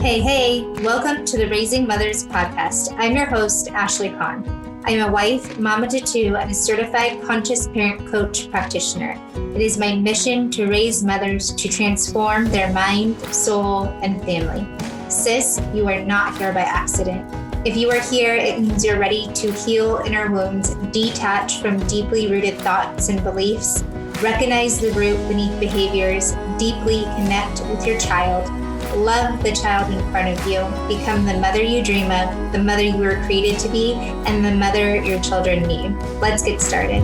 Hey, welcome to the Raising Mothers podcast. I'm your host, Ashley Kahn. I'm a wife, mama to two, and a certified conscious parent coach practitioner. It is my mission to raise mothers to transform their mind, soul, and family. Sis, you are not here by accident. If you are here, it means you're ready to heal inner wounds, detach from deeply rooted thoughts and beliefs, recognize the root beneath behaviors, deeply connect with your child, love the child in front of you, become the mother you dream of, the mother you were created to be, and the mother your children need. Let's get started.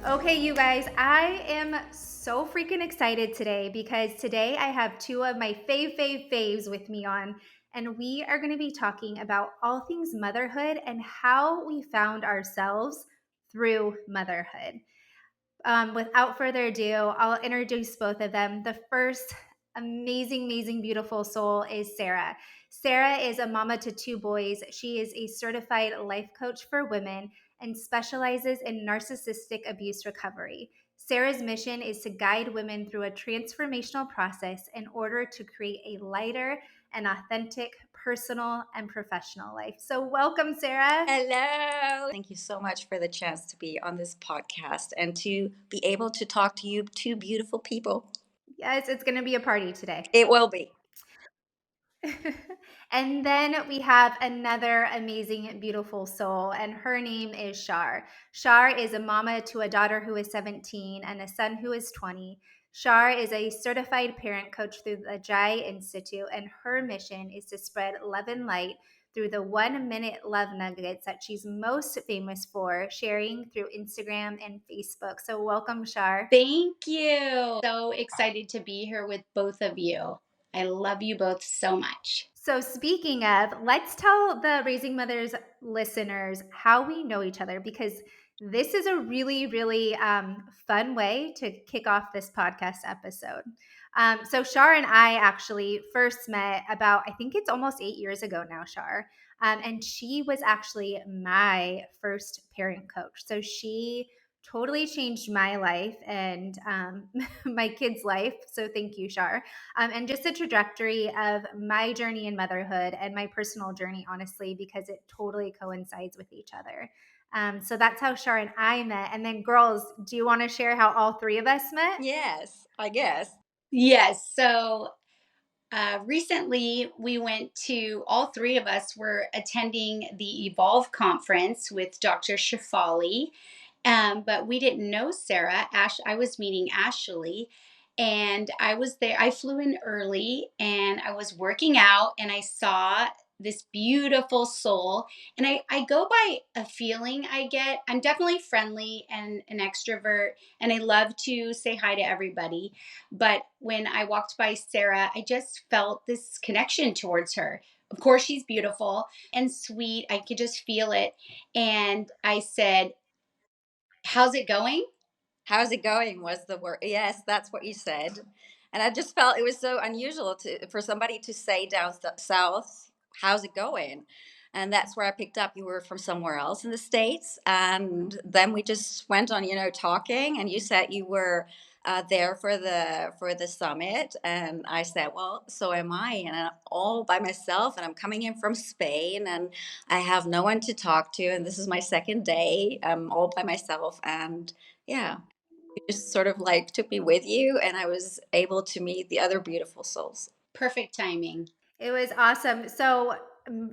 Okay, you guys, I am so freaking excited today because today I have two of my faves with me on, and we are going to be talking about all things motherhood and how we found ourselves through motherhood. Without further ado, I'll introduce both of them. The first amazing, beautiful soul is Sarah. Sarah is a mama to two boys. She is a certified life coach for women and specializes in narcissistic abuse recovery. Sarah's mission is to guide women through a transformational process in order to create a lighter and authentic personal and professional life. So welcome, Sarah. Hello. Thank you so much for the chance to be on this podcast and to be able to talk to you two beautiful people. Yes, it's going to be a party today. It will be. And then we have another amazing, beautiful soul, and her name is Char. Char is a mama to a daughter who is 17 and a son who is 20. Char is a certified parent coach through the Jai Institute, and her mission is to spread love and light through the 1-minute love nuggets that she's most famous for, sharing through Instagram and Facebook. So welcome, Char. Thank you. So excited to be here with both of you. I love you both so much. So speaking of, let's tell the Raising Mothers listeners how we know each other, because this is a really, fun way to kick off this podcast episode. So Char and I actually first met about, I think it's almost 8 years ago now, Char. And she was actually my first parent coach. So she totally changed my life and my kid's life. So thank you, Char. And just the trajectory of my journey in motherhood and my personal journey, honestly, because it totally coincides with each other. So that's how Char and I met. And then, girls, do you want to share how all three of us met? Yes, I guess. Yes. So recently we went to, all three of us were attending the Evolve conference with Dr. Shafali. But we didn't know Sarah. I was meeting Ashley, and I was there. I flew in early, and I was working out, and I saw this beautiful soul. And I go by a feeling I get. I'm definitely friendly and an extrovert, and I love to say hi to everybody. But when I walked by Sarah, I just felt this connection towards her. Of course, she's beautiful and sweet. I could just feel it. And I said, "How's it going?" How's it going was the word. Yes, that's what you said. And I just felt it was so unusual for somebody to say down south, how's it going? And that's where I picked up you were from somewhere else in the States. And then we just went on, talking. And you said you were there for the summit. And I said, well, so am I. And I'm all by myself. And I'm coming in from Spain. And I have no one to talk to. And this is my second day. I'm all by myself. And yeah, you just sort of like took me with you, and I was able to meet the other beautiful souls. Perfect timing. It was awesome. So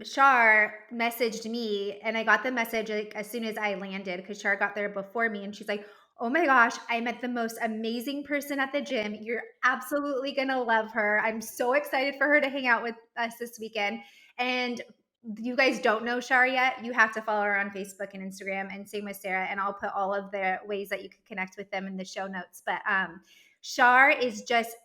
Char messaged me, and I got the message like as soon as I landed, because Char got there before me, and she's like, "Oh my gosh, I met the most amazing person at the gym. You're absolutely gonna love her. I'm so excited for her to hang out with us this weekend." And you guys don't know Char yet, you have to follow her on Facebook and Instagram, and same with Sarah. And I'll put all of the ways that you could connect with them in the show notes. But Char is just,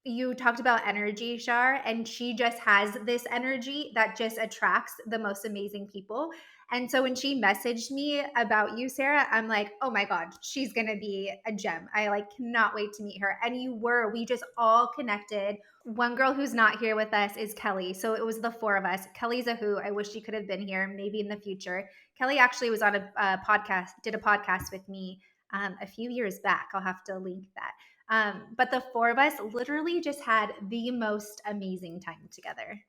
you talked about energy, Char, and she just has this energy that just attracts the most amazing people. And so when she messaged me about you, Sarah, I'm like, oh my God, she's going to be a gem. I like cannot wait to meet her. And we just all connected. One girl who's not here with us is Kelly. So it was the four of us. Kelly's a who. I wish she could have been here, maybe in the future. Kelly actually was on a podcast, did a podcast with me a few years back. I'll have to link that. But the four of us literally just had the most amazing time together.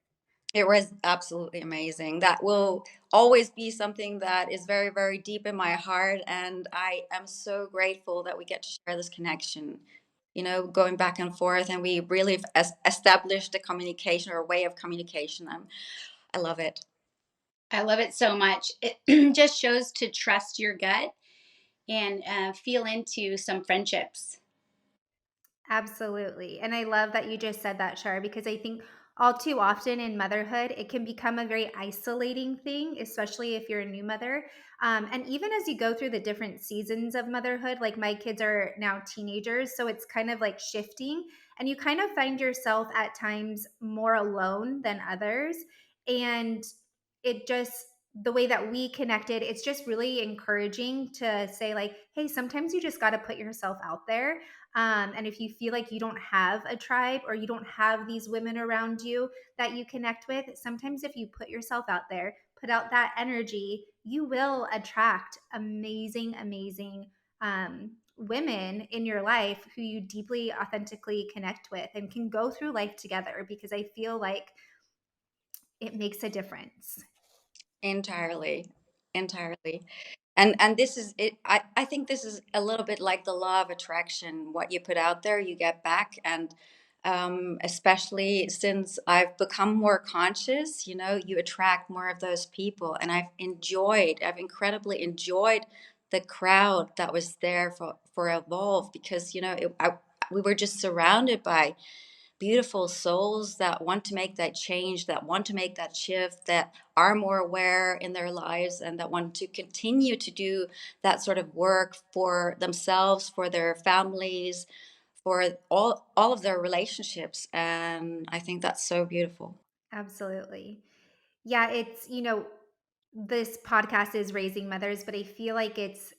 It was absolutely amazing. That will always be something that is very, very deep in my heart. And I am so grateful that we get to share this connection, going back and forth. And we really have established a communication or a way of communication. I love it. I love it so much. It just shows to trust your gut and feel into some friendships. Absolutely. And I love that you just said that, Char, because I think all too often in motherhood, it can become a very isolating thing, especially if you're a new mother. And even as you go through the different seasons of motherhood, like my kids are now teenagers, so it's kind of like shifting. And you kind of find yourself at times more alone than others. And it just, the way that we connected, it's just really encouraging to say, like, hey, sometimes you just got to put yourself out there, and if you feel like you don't have a tribe or you don't have these women around you that you connect with, sometimes if you put yourself out there, put out that energy, you will attract amazing, amazing women in your life who you deeply, authentically connect with and can go through life together, because I feel like it makes a difference. Entirely, entirely. And this is it. I think this is a little bit like the law of attraction. What you put out there, you get back. And especially since I've become more conscious, you attract more of those people. And I've incredibly enjoyed the crowd that was there for Evolve, because, we were just surrounded by beautiful souls that want to make that change, that want to make that shift, that are more aware in their lives, and that want to continue to do that sort of work for themselves, for their families, for all of their relationships. And I think that's so beautiful. Absolutely. Yeah, it's, this podcast is raising mothers, but I feel like it's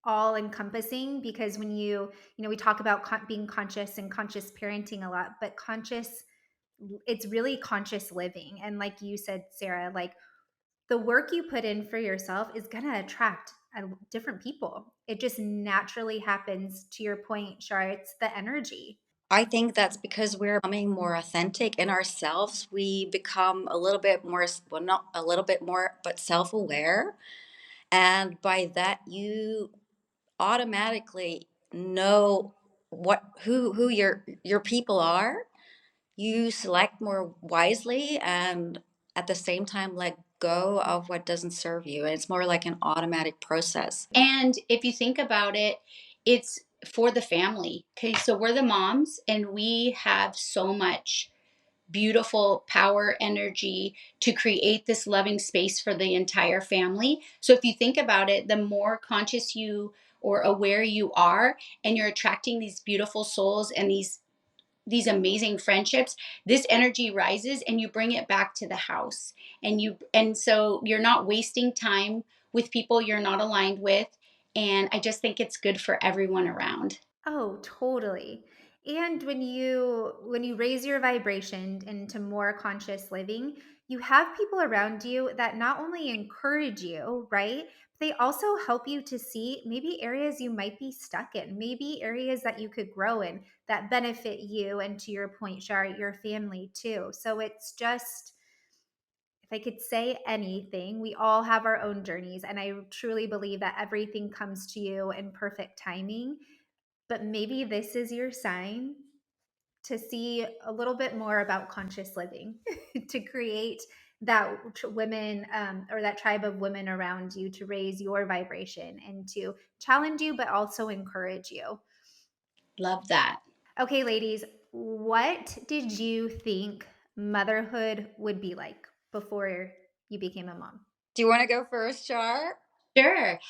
all encompassing, because when we talk about being conscious and conscious parenting a lot, but conscious, it's really conscious living. And like you said, Sarah, like the work you put in for yourself is going to attract different people. It just naturally happens. To your point, Shar, it's the energy. I think that's because we're becoming more authentic in ourselves. We become a little bit more, well, not a little bit more, but self aware. And by that, you automatically know who your people are. You select more wisely, and at the same time let go of what doesn't serve you. And it's more like an automatic process. And if you think about it, it's for the family. Okay, so we're the moms and we have so much beautiful power energy to create this loving space for the entire family. So if you think about it, the more conscious you or aware you are, and you're attracting these beautiful souls and these amazing friendships, this energy rises and you bring it back to the house. And so you're not wasting time with people you're not aligned with, and I just think it's good for everyone around. Oh, totally. And when you raise your vibration into more conscious living, you have people around you that not only encourage you, right? They also help you to see maybe areas you might be stuck in, maybe areas that you could grow in that benefit you, and to your point, Shar, your family too. So it's just, if I could say anything, we all have our own journeys, and I truly believe that everything comes to you in perfect timing. But maybe this is your sign to see a little bit more about conscious living, to create that women, or that tribe of women around you, to raise your vibration and to challenge you, but also encourage you. Love that. Okay, ladies, what did you think motherhood would be like before you became a mom? Do you want to go first, Char? Sure.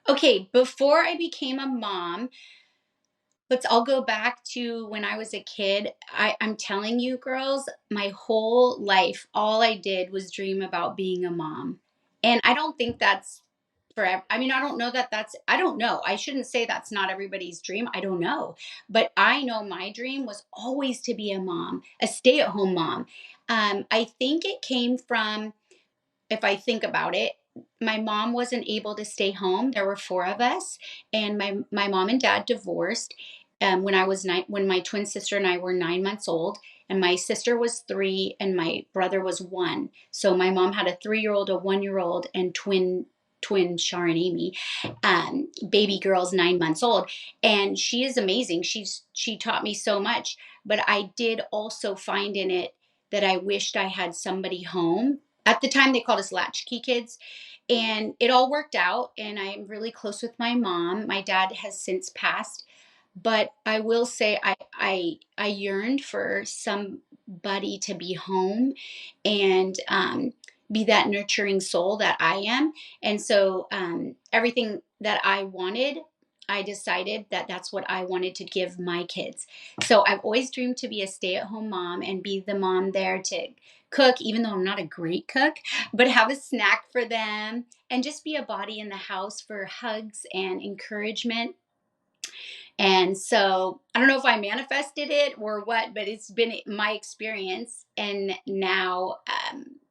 Okay, before I became a mom, let's all go back to when I was a kid. I'm telling you, girls, my whole life, all I did was dream about being a mom. And I don't think that's forever. I mean, I don't know that I don't know. I shouldn't say that's not everybody's dream. I don't know. But I know my dream was always to be a mom, a stay at home mom. I think it came from, if I think about it, my mom wasn't able to stay home. There were four of us, and my mom and dad divorced. when I was when my twin sister and I were 9 months old, and my sister was 3, and my brother was 1. So my mom had a 3-year old, a 1-year old, and twin Char and Amy, baby girls 9 months old, and she is amazing. She taught me so much, but I did also find in it that I wished I had somebody home. At the time, they called us latchkey kids, and it all worked out. And I'm really close with my mom. My dad has since passed, but I will say I yearned for somebody to be home and be that nurturing soul that I am. And so everything that I wanted, I decided that that's what I wanted to give my kids. So I've always dreamed to be a stay-at-home mom and be the mom there to cook, even though I'm not a great cook, but have a snack for them and just be a body in the house for hugs and encouragement. And so I don't know if I manifested it or what, but it's been my experience. And now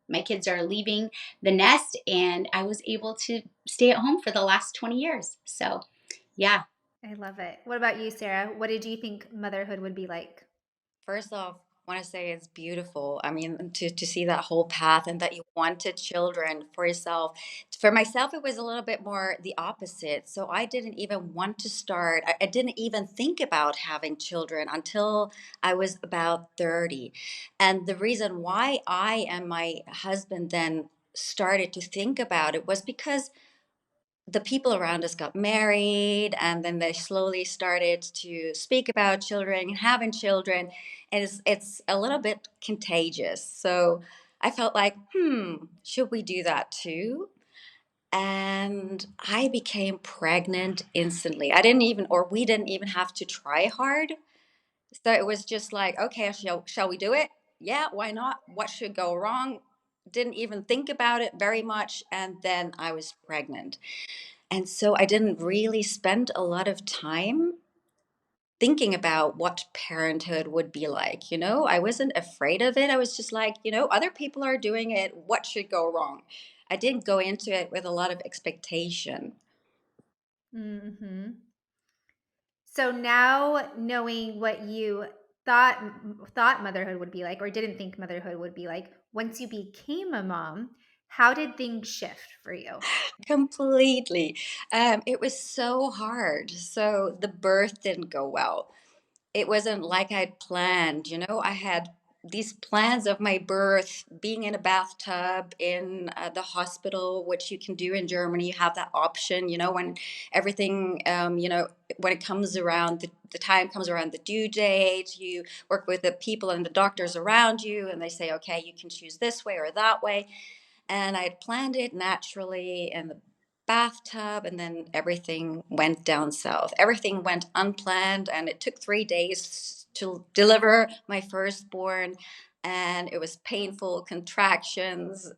my kids are leaving the nest, and I was able to stay at home for the last 20 years. So, yeah. I love it. What about you, Sarah? What did you think motherhood would be like? First off, I want to say it's beautiful. I mean, to see that whole path and that you wanted children for yourself. For myself, it was a little bit more the opposite. So I didn't even want to start, I didn't even think about having children until I was about 30. And the reason why I and my husband then started to think about it was because the people around us got married, and then they slowly started to speak about children and having children, and it's a little bit contagious. So I felt like, should we do that too? And I became pregnant instantly. I didn't even, or we didn't even have to try hard. So it was just like, okay, shall we do it? Yeah, why not? What should go wrong? Didn't even think about it very much, and then I was pregnant. And so I didn't really spend a lot of time thinking about what parenthood would be like. I wasn't afraid of it. I was just like, other people are doing it. What should go wrong? I didn't go into it with a lot of expectation. Hmm. So now knowing what you thought thought motherhood would be like, or didn't think motherhood would be like, once you became a mom, how did things shift for you? Completely. It was so hard. So the birth didn't go well. It wasn't like I'd planned. I had these plans of my birth, being in a bathtub in the hospital, which you can do in Germany. You have that option, when everything, when it comes around, the time comes around the due date, you work with the people and the doctors around you, and they say, okay, you can choose this way or that way. And I had planned it naturally in the bathtub, and then everything went down south. Everything went unplanned, and it took 3 days to deliver my firstborn. And it was painful, contractions,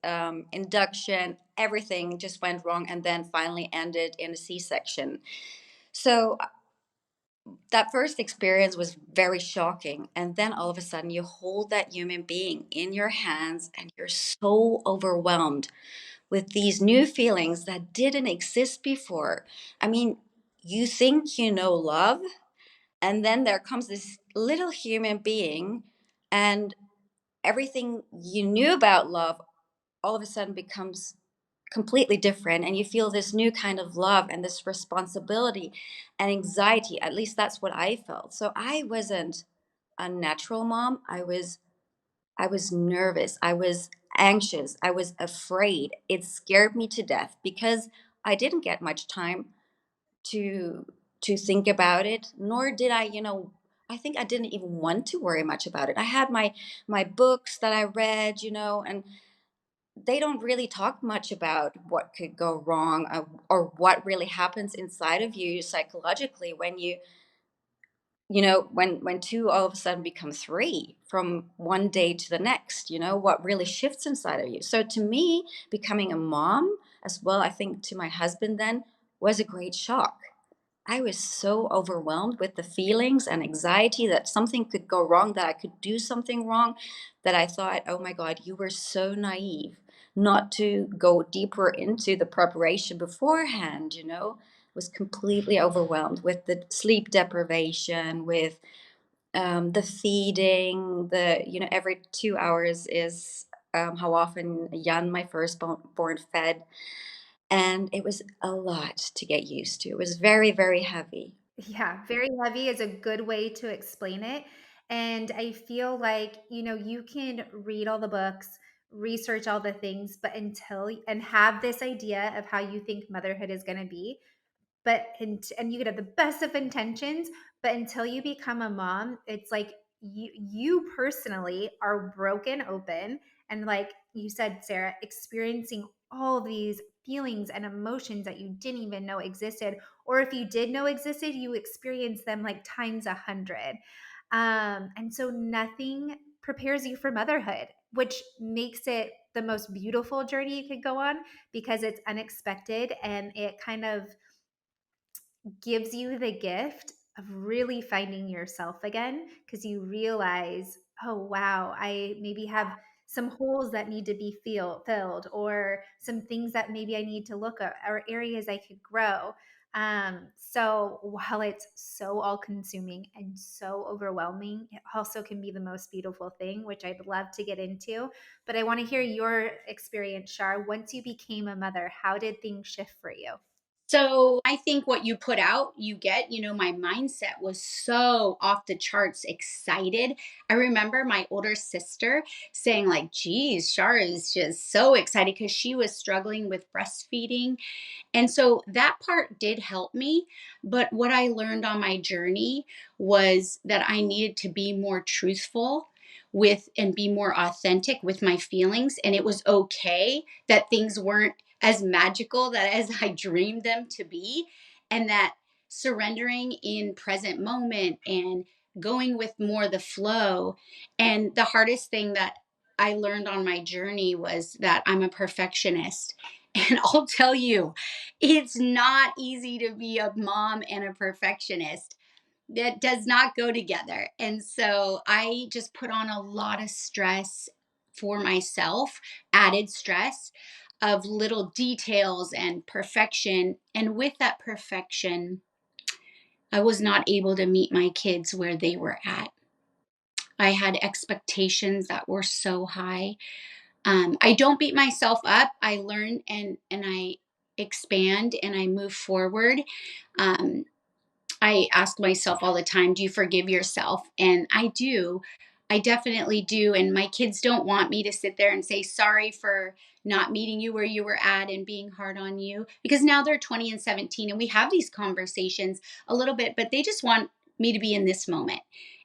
induction, everything just went wrong, and then finally ended in a C-section. So that first experience was very shocking. And then all of a sudden, you hold that human being in your hands, and you're so overwhelmed with these new feelings that didn't exist before. I mean, you think you know love, and then there comes this little human being, and everything you knew about love all of a sudden becomes completely different, and you feel this new kind of love and this responsibility and anxiety. At least that's what I felt. So I wasn't a natural mom. I was nervous. I was anxious. I was afraid. It scared me to death because I didn't get much time to to think about it, nor did I think I didn't even want to worry much about it. I had my books that I read, and they don't really talk much about what could go wrong, or what really happens inside of you psychologically when when two all of a sudden become three from one day to the next, what really shifts inside of you. So to me, becoming a mom as well, I think to my husband then, was a great shock. I was so overwhelmed with the feelings and anxiety that something could go wrong, that I could do something wrong, that I thought, oh my God, you were so naive not to go deeper into the preparation beforehand. was completely overwhelmed with the sleep deprivation, with the feeding, every 2 hours is how often Jan, my firstborn, fed. And it was a lot to get used to. It was very, very heavy. Yeah, very heavy is a good way to explain it. And I feel like, you can read all the books, research all the things, but and have this idea of how you think motherhood is going to be, and you could have the best of intentions, but until you become a mom, it's like you personally are broken open, and like you said, Sarah, experiencing all these feelings and emotions that you didn't even know existed, or if you did know existed, you experience them like times 100. And so nothing prepares you for motherhood, which makes it the most beautiful journey you could go on, because it's unexpected and it kind of gives you the gift of really finding yourself again, because you realize, oh wow, I maybe have some holes that need to be filled, or some things that maybe I need to look at, or areas I could grow. So while it's so all consuming and so overwhelming, it also can be the most beautiful thing, which I'd love to get into. But I want to hear your experience, Shar. Once you became a mother, how did things shift for you? So I think what you put out, you get. My mindset was so off the charts excited. I remember my older sister saying, like, geez, Char is just so excited because she was struggling with breastfeeding. And so that part did help me. But what I learned on my journey was that I needed to be more truthful with and be more authentic with my feelings. And it was okay that things weren't as magical that as I dreamed them to be. And that surrendering in present moment and going with more the flow. And the hardest thing that I learned on my journey was that I'm a perfectionist. And I'll tell you, it's not easy to be a mom and a perfectionist. That does not go together. And so I just put on a lot of stress for myself, added stress of little details and perfection. And with that perfection, I was not able to meet my kids where they were at. I had expectations that were so high. I don't beat myself up. I learn and I expand and I move forward. Um, I ask myself all the time, do you forgive yourself? And I do. I definitely do. And my kids don't want me to sit there and say sorry for not meeting you where you were at and being hard on you, because now they're 20 and 17 and we have these conversations a little bit, but they just want me to be in this moment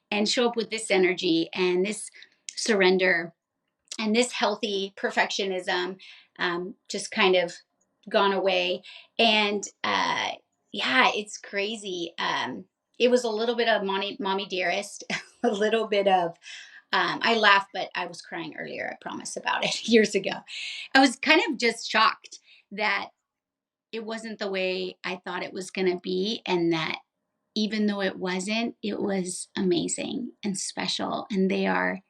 and show up with this energy and this surrender and this healthy perfectionism, just kind of gone away. And yeah, it's crazy. It was a little bit of mommy dearest, a little bit of I laughed, but I was crying earlier. I promise about it years ago. I was kind of just shocked that it wasn't the way I thought it was going to be, and that even though it wasn't, it was amazing and special. And they're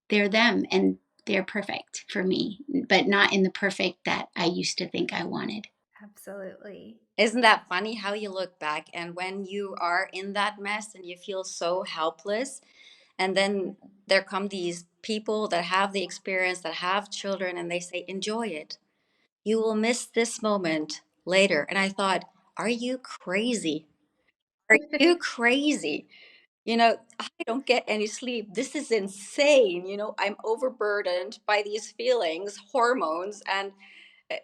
them and they're perfect for me, but not in the perfect that I used to think I wanted. Absolutely. Isn't that funny how you look back and when you are in that mess and you feel so helpless, and then there come these people that have the experience, that have children, and they say, enjoy it. You will miss this moment later. And I thought, are you crazy? Are you crazy? I don't get any sleep. This is insane. I'm overburdened by these feelings, hormones, and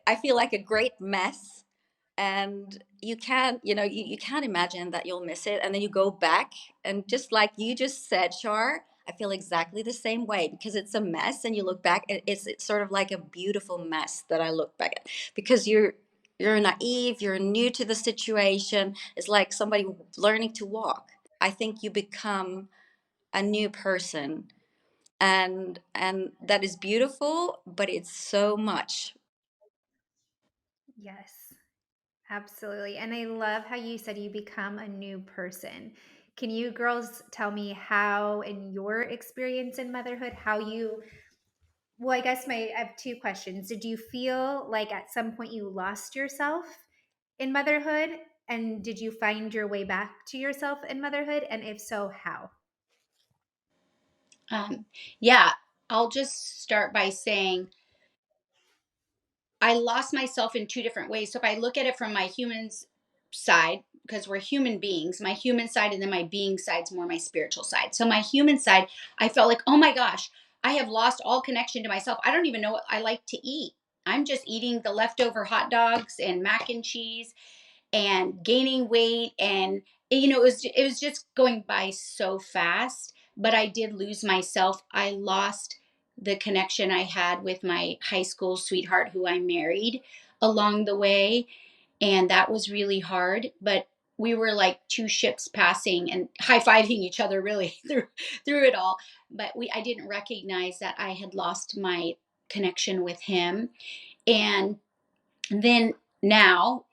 I feel like a great mess. And you can't imagine that you'll miss it. And then you go back, and just like you just said, Char, I feel exactly the same way, because it's a mess and you look back and it's sort of like a beautiful mess that I look back at, because you're naive, you're new to the situation. It's like somebody learning to walk. I think you become a new person, and that is beautiful, but it's so much. Yes, absolutely. And I love how you said you become a new person. Can you girls tell me how, in your experience in motherhood, how you, well, I guess I have two questions. Did you feel like at some point you lost yourself in motherhood? And did you find your way back to yourself in motherhood? And if so, how? Um, yeah, I'll just start by saying I lost myself in two different ways. So if I look at it from my humans side, because we're human beings, my human side and then my being side's more my spiritual side. So my human side, I felt like, oh my gosh, I have lost all connection to myself. I don't even know what I like to eat. I'm just eating the leftover hot dogs and mac and cheese and gaining weight, and it was just going by so fast. But I did lose myself. I lost the connection I had with my high school sweetheart who I married along the way, and that was really hard. But we were like two ships passing and high-fiving each other really through it all. But we I didn't recognize that I had lost my connection with him. And then now,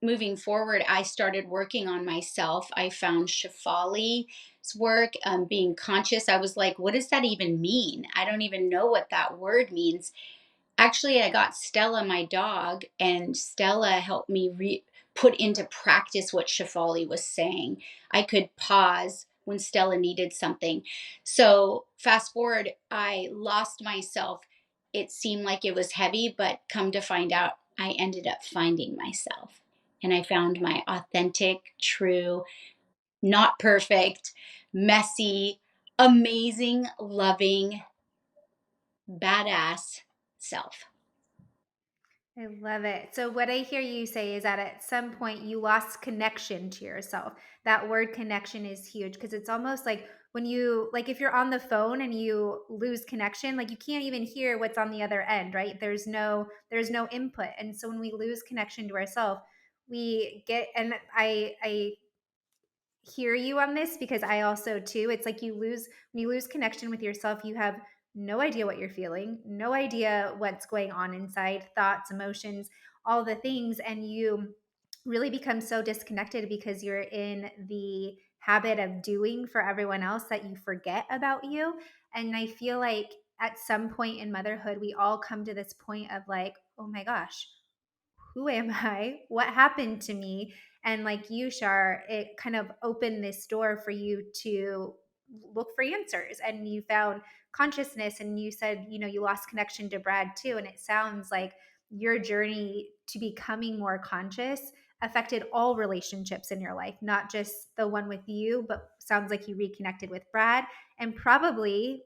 moving forward, I started working on myself. I found Shefali's work, being conscious. I was like, what does that even mean? I don't even know what that word means. Actually, I got Stella, my dog, and Stella helped me put into practice what Shefali was saying. I could pause when Stella needed something. So, fast forward, I lost myself. It seemed like it was heavy, but come to find out, I ended up finding myself. And I found my authentic, true, not perfect, messy, amazing, loving, badass self. I love it. So, what I hear you say is that at some point you lost connection to yourself. That word connection is huge because it's almost like when you, like, if you're on the phone and you lose connection, like, you can't even hear what's on the other end, right? There's no input. And so, when we lose connection to ourselves, we get, and I hear you on this because I also too. It's like when you lose connection with yourself, you have no idea what you're feeling, no idea what's going on inside, thoughts, emotions, all the things, and you really become so disconnected because you're in the habit of doing for everyone else that you forget about you. And I feel like at some point in motherhood, we all come to this point of like, oh my gosh, who am I? What happened to me? And like you, Shar, it kind of opened this door for you to look for answers. And you found consciousness, and you said, you lost connection to Brad too. And it sounds like your journey to becoming more conscious affected all relationships in your life, not just the one with you, but sounds like you reconnected with Brad and probably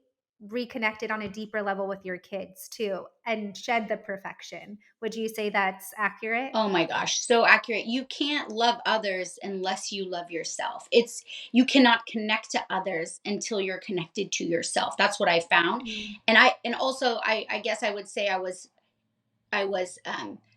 reconnected on a deeper level with your kids too and shed the perfection. Would you say that's accurate? Oh my gosh, so accurate. You can't love others unless you love yourself. It's You cannot connect to others until you're connected to yourself. That's what I found. Mm. And also I guess I would say I was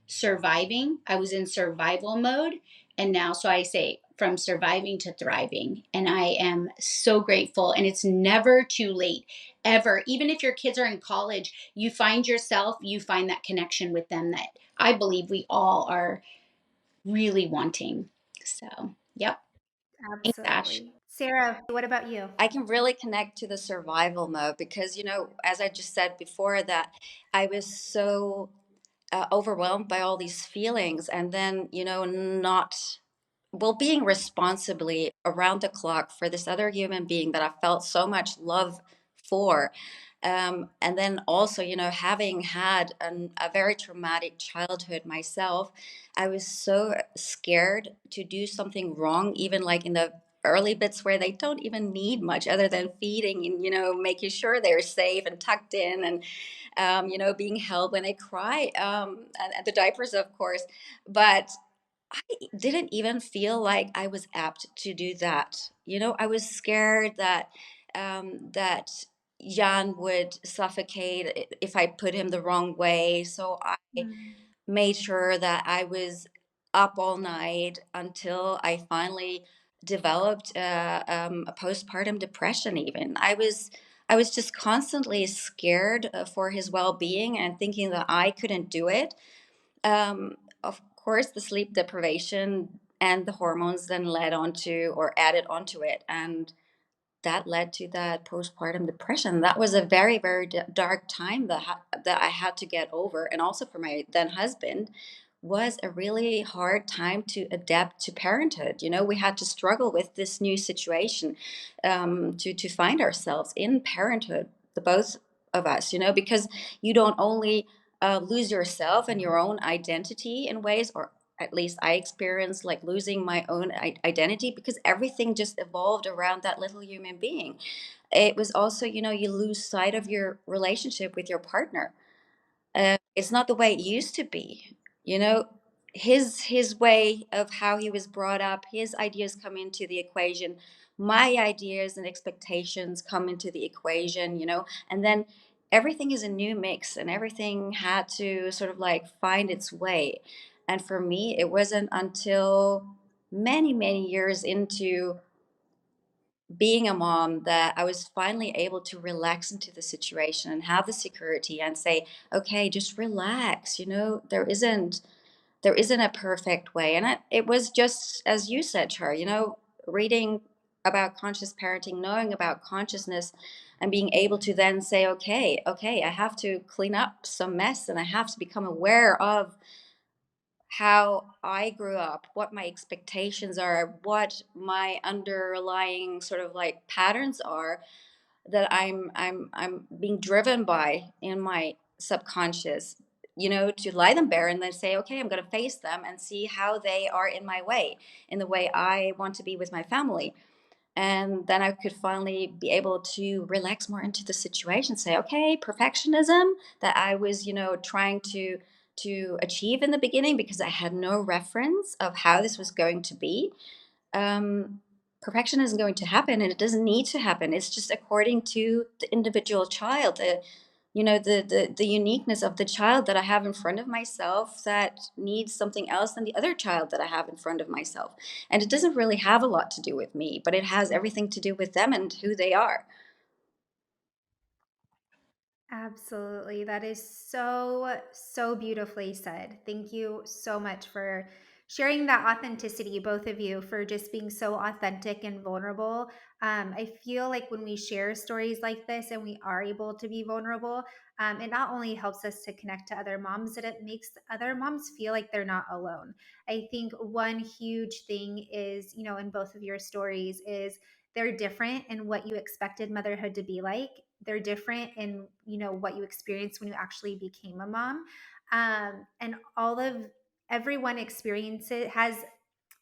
surviving. I was in survival mode, and now, so I say, from surviving to thriving. And I am so grateful. And it's never too late, ever. Even if your kids are in college, you find yourself, you find that connection with them that I believe we all are really wanting. So, yep. Thanks, Ash. Absolutely. Sarah, what about you? I can really connect to the survival mode because, as I just said before, that I was so overwhelmed by all these feelings, and then, not, well, being responsibly around the clock for this other human being that I felt so much love for. And then also, having had a very traumatic childhood myself, I was so scared to do something wrong, even like in the early bits where they don't even need much other than feeding and, making sure they're safe and tucked in, and, being held when they cry, and the diapers, of course. But I didn't even feel like I was apt to do that. I was scared that Jan would suffocate if I put him the wrong way. So I Mm. made sure that I was up all night until I finally developed a postpartum depression. Even I was just constantly scared for his well-being and thinking that I couldn't do it. Of course, the sleep deprivation and the hormones then led onto or added onto it, and that led to that postpartum depression. That was a very, very dark time that I had to get over, and also for my then husband. was a really hard time to adapt to parenthood. You know, we had to struggle with this new situation, to find ourselves in parenthood, the both of us. You know, because you don't only lose yourself and your own identity in ways, or at least I experienced like losing my own identity because everything just evolved around that little human being. It was also, you know, you lose sight of your relationship with your partner. It's not the way it used to be. You know, his way of how he was brought up, his ideas come into the equation. My ideas and expectations come into the equation. You know, and then everything is a new mix, and everything had to sort of like find its way. And for me, it wasn't until many years into being a mom that I was finally able to relax into the situation and have the security and say, okay, just relax. You know, there isn't a perfect way. And it was just as you said, Char, you know, reading about conscious parenting, knowing about consciousness, and being able to then say, okay, I have to clean up some mess and I have to become aware of how I grew up, what my expectations are, what my underlying sort of like patterns are that I'm being driven by in my subconscious, you know, to lie them bare and then say, okay, I'm going to face them and see how they are in my way, in the way I want to be with my family. And then I could finally be able to relax more into the situation, say, okay, perfectionism that I was, you know, trying to achieve in the beginning because I had no reference of how this was going to be. um, Perfection isn't going to happen, and it doesn't need to happen. It's just according to the individual child, the you know the uniqueness of the child that I have in front of myself that needs something else than the other child that I have in front of myself. And it doesn't really have a lot to do with me, but it has everything to do with them and who they are. Absolutely. That is so, so beautifully said. Thank you so much for sharing that authenticity, both of you, for just being so authentic and vulnerable. I feel like when we share stories like this and we are able to be vulnerable, it not only helps us to connect to other moms, but it makes other moms feel like they're not alone. I think one huge thing is, in both of your stories, is they're different in what you expected motherhood to be like. They're different in what you experienced when you actually became a mom. And all of everyone experiences has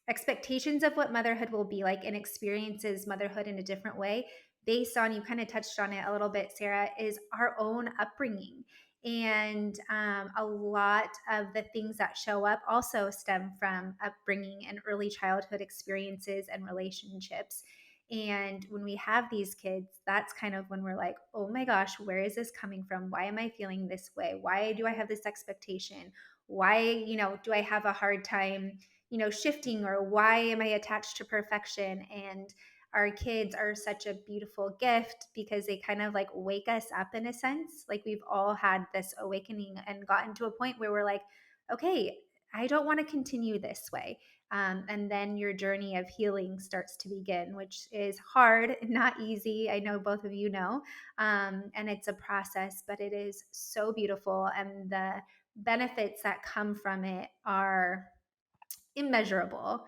expectations of what motherhood will be like and experiences motherhood in a different way based on, you kind of touched on it a little bit, Sarah, is our own upbringing. And a lot of the things that show up also stem from upbringing and early childhood experiences and relationships. And when we have these kids, that's kind of when we're like, oh my gosh, where is this coming from? Why am I feeling this way? Why do I have this expectation? Why, do I have a hard time, shifting, or why am I attached to perfection? And our kids are such a beautiful gift because they kind of like wake us up in a sense. Like we've all had this awakening and gotten to a point where we're like, okay, I don't want to continue this way. And then your journey of healing starts to begin, which is hard, not easy. I know both of you know. And it's a process, but it is so beautiful. And the benefits that come from it are immeasurable.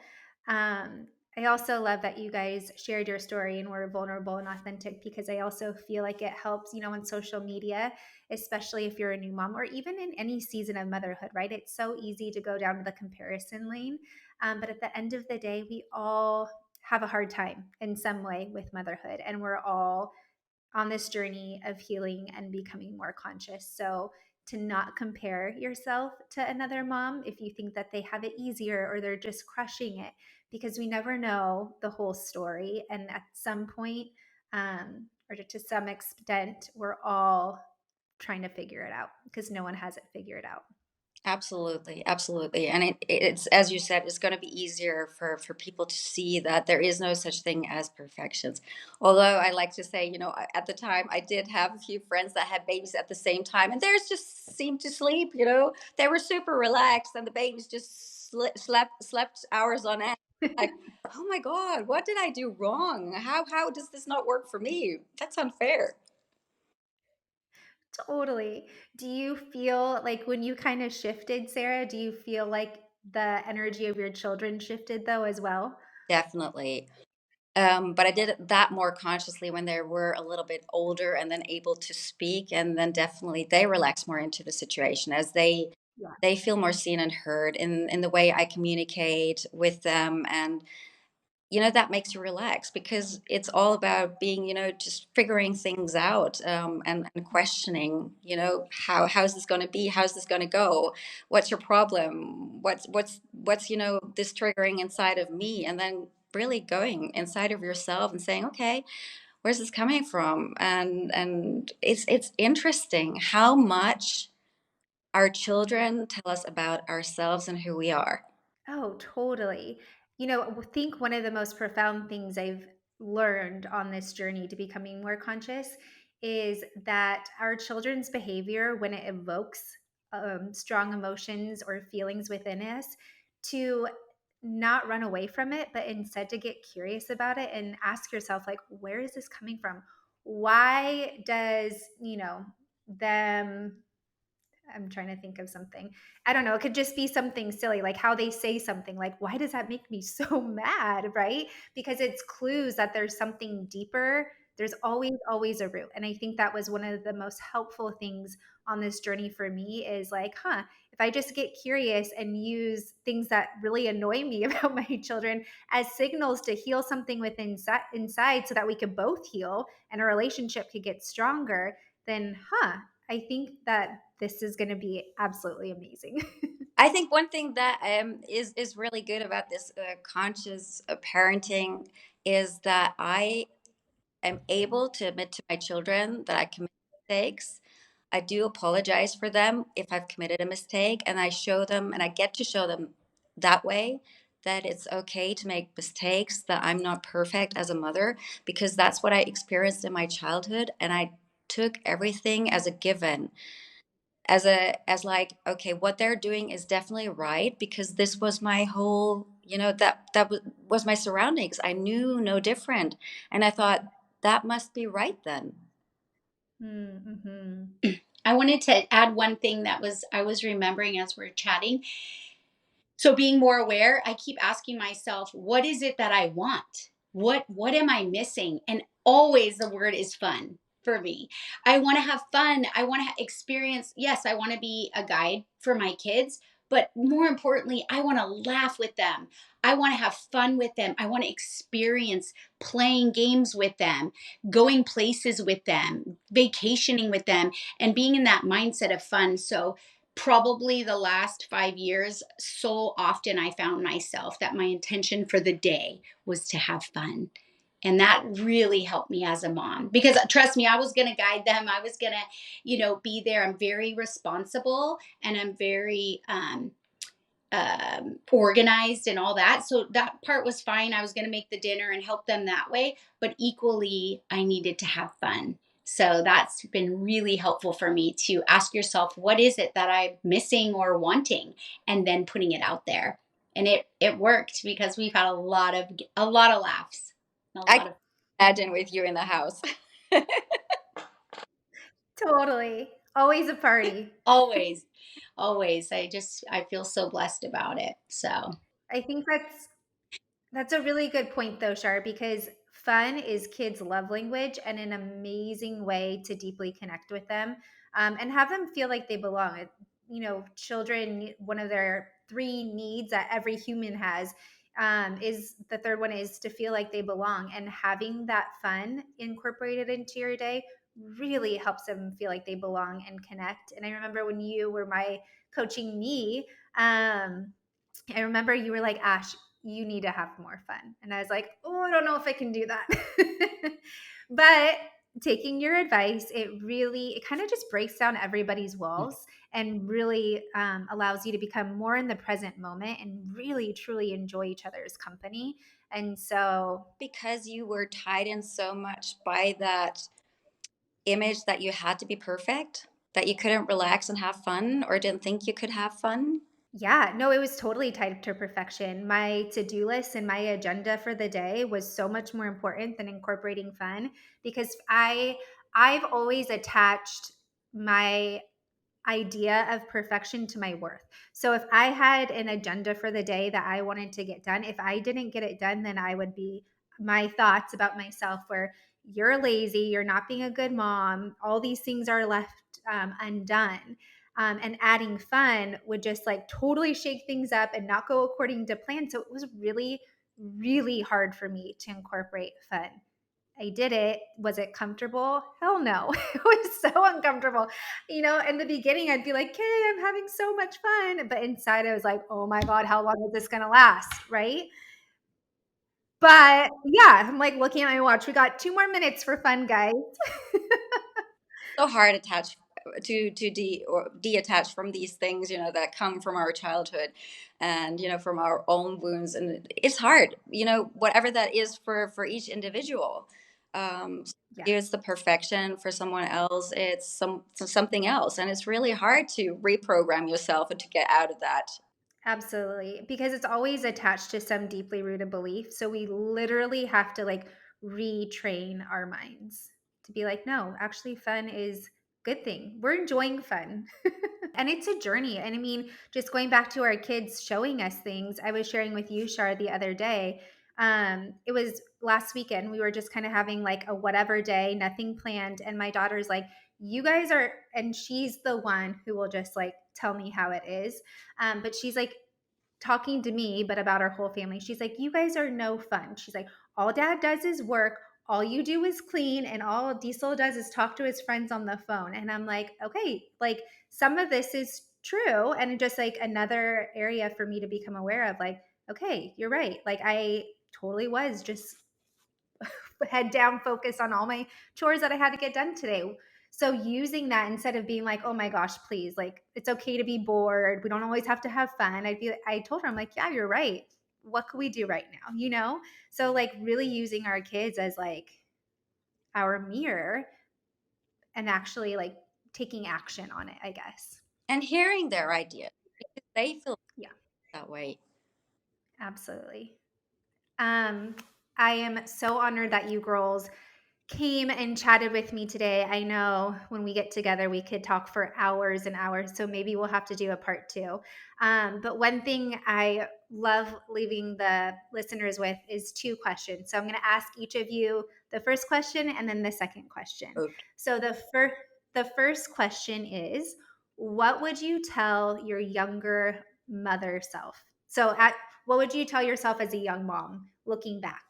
Um, I also love that you guys shared your story and were vulnerable and authentic, because I also feel like it helps, on social media, especially if you're a new mom or even in any season of motherhood, right? It's so easy to go down to the comparison lane. But at the end of the day, we all have a hard time in some way with motherhood, and we're all on this journey of healing and becoming more conscious. So, to not compare yourself to another mom if you think that they have it easier or they're just crushing it, because we never know the whole story. And at some point, or to some extent, we're all trying to figure it out because no one has it figured out. Absolutely, absolutely. And it's as you said, it's going to be easier for people to see that there is no such thing as perfections. Although I like to say, you know, at the time I did have a few friends that had babies at the same time, and theirs just seemed to sleep. You know, they were super relaxed, and the babies just slept hours on end. Like, oh my God, what did I do wrong? How does this not work for me? That's unfair. Totally. Do you feel like when you kind of shifted, Sarah, do you feel like the energy of your children shifted though as well? Definitely. But I did that more consciously when they were a little bit older and then able to speak, and then definitely they relax more into the situation as Yeah. they feel more seen and heard in the way I communicate with them. And that makes you relax because it's all about being, just figuring things out, and questioning, how's this going to be? How's this going to go? What's your problem? What's this triggering inside of me? And then really going inside of yourself and saying, okay, where's this coming from? And it's interesting how much our children tell us about ourselves and who we are. Oh, totally. Think one of the most profound things I've learned on this journey to becoming more conscious is that our children's behavior, when it evokes strong emotions or feelings within us, to not run away from it, but instead to get curious about it and ask yourself, like, where is this coming from? Why does, them I'm trying to think of something. I don't know. It could just be something silly, like how they say something, like, why does that make me so mad? Right? Because it's clues that there's something deeper. There's always, always a root. And I think that was one of the most helpful things on this journey for me is like, if I just get curious and use things that really annoy me about my children as signals to heal something within inside so that we could both heal and a relationship could get stronger, then, I think that this is going to be absolutely amazing. I think one thing that is really good about this conscious parenting is that I am able to admit to my children that I commit mistakes. I do apologize for them if I've committed a mistake, and I show them, and I get to show them that way that it's okay to make mistakes, that I'm not perfect as a mother, because that's what I experienced in my childhood, and I took everything as a given, as like, okay, what they're doing is definitely right because this was my whole, was my surroundings. I knew no different, and I thought that must be right then. Mm-hmm. I wanted to add one thing that was I was remembering as we're chatting. So being more aware, I keep asking myself, what is it that I want? What am I missing? And always the word is fun for me. I want to have fun. I want to experience. Yes, I want to be a guide for my kids, but more importantly, I want to laugh with them. I want to have fun with them. I want to experience playing games with them, going places with them, vacationing with them, and being in that mindset of fun. So probably the last 5 years, so often I found myself that my intention for the day was to have fun. And that really helped me as a mom because trust me, I was going to guide them. I was going to, be there. I'm very responsible and I'm very organized and all that. So that part was fine. I was going to make the dinner and help them that way. But equally, I needed to have fun. So that's been really helpful for me to ask yourself, what is it that I'm missing or wanting? And then putting it out there. And it worked because we've had a lot of laughs. A I lot can of imagine with you in the house. Totally. Always a party. always, always. I feel so blessed about it. So I think that's a really good point, though, Shar, because fun is kids' love language and an amazing way to deeply connect with them, and have them feel like they belong. Children, one of their three needs that every human has, is the third one is to feel like they belong. And having that fun incorporated into your day really helps them feel like they belong and connect. And I remember when you were coaching me. I remember you were like, Ash, you need to have more fun. And I was like, oh, I don't know if I can do that. But taking your advice, it kind of just breaks down everybody's walls and really allows you to become more in the present moment and really truly enjoy each other's company. And so, Because you were tied in so much by that image that you had to be perfect, that you couldn't relax and have fun or didn't think you could have fun. yeah, no, it was totally tied to perfection. My to-do list and my agenda for the day was so much more important than incorporating fun because I've always attached my idea of perfection to my worth. So if I had an agenda for the day that I wanted to get done, if I didn't get it done, then I would be, my thoughts about myself were, you're lazy, you're not being a good mom, all these things are left undone. And adding fun would just like totally shake things up and not go according to plan. So it was really, really hard for me to incorporate fun. I did it. Was it comfortable? Hell no. It was so uncomfortable. You know, in the beginning, I'd be like, okay, I'm having so much fun. But inside, I was like, oh my God, how long is this going to last? Right. But yeah, I'm like looking at my watch. We got 2 more minutes for fun, guys. So hard attach to detach from these things, that come from our childhood, and from our own wounds, and it's hard, whatever that is for each individual. Yeah. It's the perfection, for someone else it's something else, and it's really hard to reprogram yourself and to get out of that. Absolutely. Because it's always attached to some deeply rooted belief. So we literally have to like retrain our minds to be like, no, actually, fun is a good thing. We're enjoying fun. And it's a journey. And I mean, just going back to our kids showing us things, I was sharing with you, Char, the other day. It was last weekend. We were just kind of having like a whatever day, nothing planned. And my daughter's like, you guys are, and she's the one who will just like tell me how it is. But she's like talking to me, but about our whole family. She's like, you guys are no fun. She's like, all dad does is work. All you do is clean, and all Diesel does is talk to his friends on the phone. And I'm like, okay, like some of this is true. And just like another area for me to become aware of, like, okay, you're right. Like I totally was just head down focus on all my chores that I had to get done today. So using that instead of being like, oh my gosh, please, like it's okay to be bored. We don't always have to have fun. I told her, I'm like, yeah, you're right. What could we do right now? You know? So like really using our kids as like our mirror and actually like taking action on it, I guess. And hearing their ideas, because they feel Yeah, that way. absolutely. Um, I am so honored that you girls came and chatted with me today. I know when we get together, we could talk for hours and hours. So maybe we'll have to do a part two. But one thing I love leaving the listeners with is 2 questions. So I'm going to ask each of you the first question and then the second question. Okay. So the first question is, what would you tell your younger mother self? So at what would you tell yourself as a young mom looking back?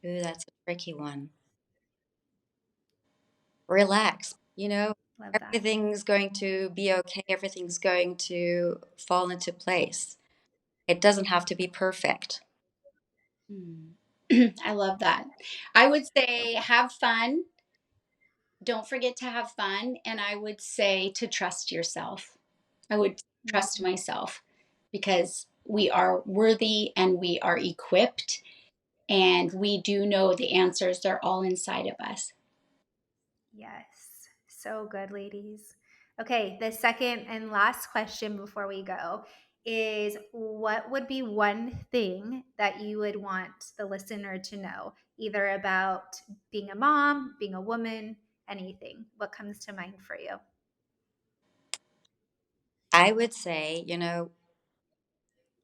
Ooh, that's a tricky one. Relax. Love that. Everything's going to be okay. Everything's going to fall into place. It doesn't have to be perfect. Hmm. I love that. I would say have fun. Don't forget to have fun. And I would say to trust yourself. I would trust myself because we are worthy and we are equipped and we do know the answers. They're all inside of us. Yes. So good, ladies. Okay, the second and last question before we go is, what would be one thing that you would want the listener to know, either about being a mom, being a woman, anything? What comes to mind for you? I would say,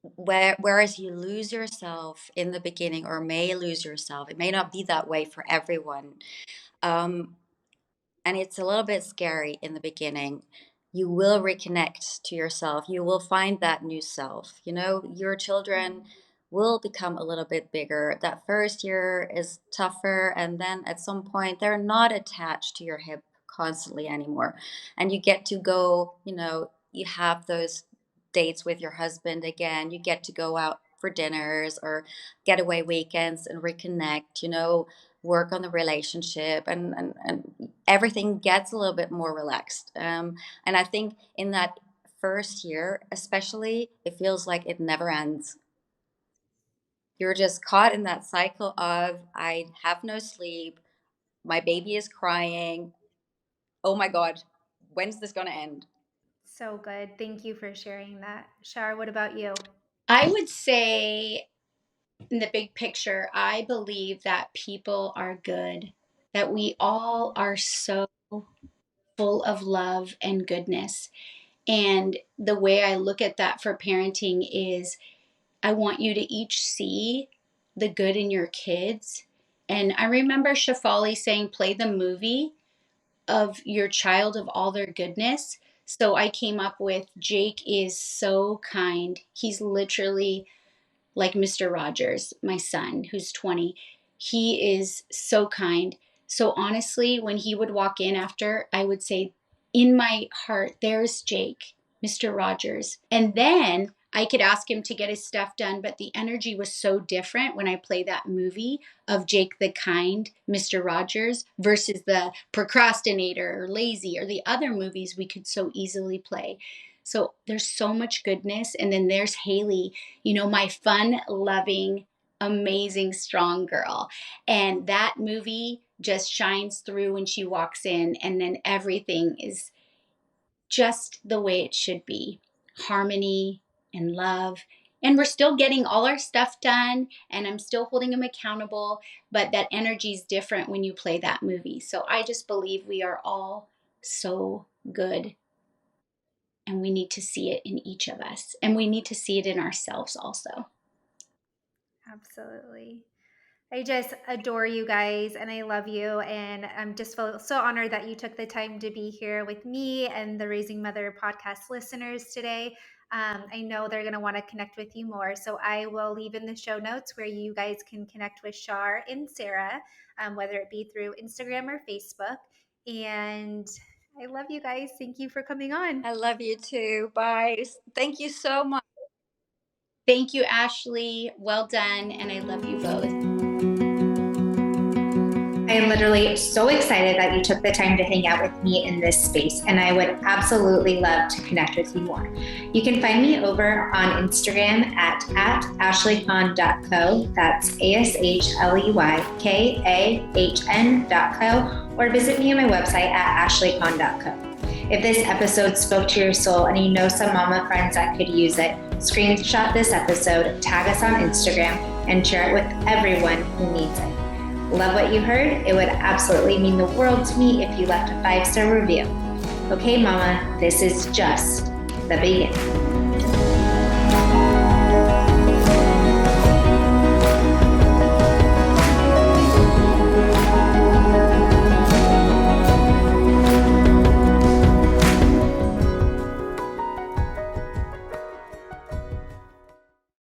whereas you lose yourself in the beginning, or may lose yourself, it may not be that way for everyone. Um, and it's a little bit scary in the beginning. You will reconnect to yourself. You will find that new self. Your children will become a little bit bigger. That first year is tougher, and then at some point, they're not attached to your hip constantly anymore. And you get to go, you have those dates with your husband again. You get to go out for dinners or getaway weekends and reconnect, work on the relationship, and everything gets a little bit more relaxed. And I think in that first year, especially, it feels like it never ends. You're just caught in that cycle of, I have no sleep, my baby is crying. Oh my God, when's this going to end? So good. Thank you for sharing that. Shar, what about you? I would say, in the big picture, I believe that people are good, that we all are so full of love and goodness. And the way I look at that for parenting is I want you to each see the good in your kids. And I remember Shafali saying, play the movie of your child of all their goodness. So I came up with Jake is so kind. He's literally like Mr. Rogers, my son, who's 20. He is so kind. So honestly, when he would walk in after, I would say, in my heart, there's Jake, Mr. Rogers. And then I could ask him to get his stuff done, but the energy was so different when I play that movie of Jake the kind, Mr. Rogers, versus the procrastinator or lazy or the other movies we could so easily play. So there's so much goodness. And then there's Haley, my fun loving, amazing, strong girl. And that movie just shines through when she walks in, and then everything is just the way it should be. Harmony and love. And we're still getting all our stuff done, and I'm still holding him accountable, but that energy is different when you play that movie. So I just believe we are all so good, and we need to see it in each of us, and we need to see it in ourselves also. Absolutely. I just adore you guys and I love you. And I'm just so honored that you took the time to be here with me and the Raising Mother podcast listeners today. I know they're going to want to connect with you more. So I will leave in the show notes where you guys can connect with Char and Sarah, whether it be through Instagram or Facebook. And I love you guys. Thank you for coming on. I love you too. Bye. Thank you so much. Thank you, Ashley. Well done. And I love you both. I am literally so excited that you took the time to hang out with me in this space, and I would absolutely love to connect with you more. You can find me over on Instagram at ashleycon.co. That's ASHLEYKAHN.co, or visit me on my website at ashleycon.co. If this episode spoke to your soul and you know some mama friends that could use it, screenshot this episode, tag us on Instagram, and share it with everyone who needs it. Love what you heard? It would absolutely mean the world to me if you left a 5-star review. Okay, mama, this is just the beginning.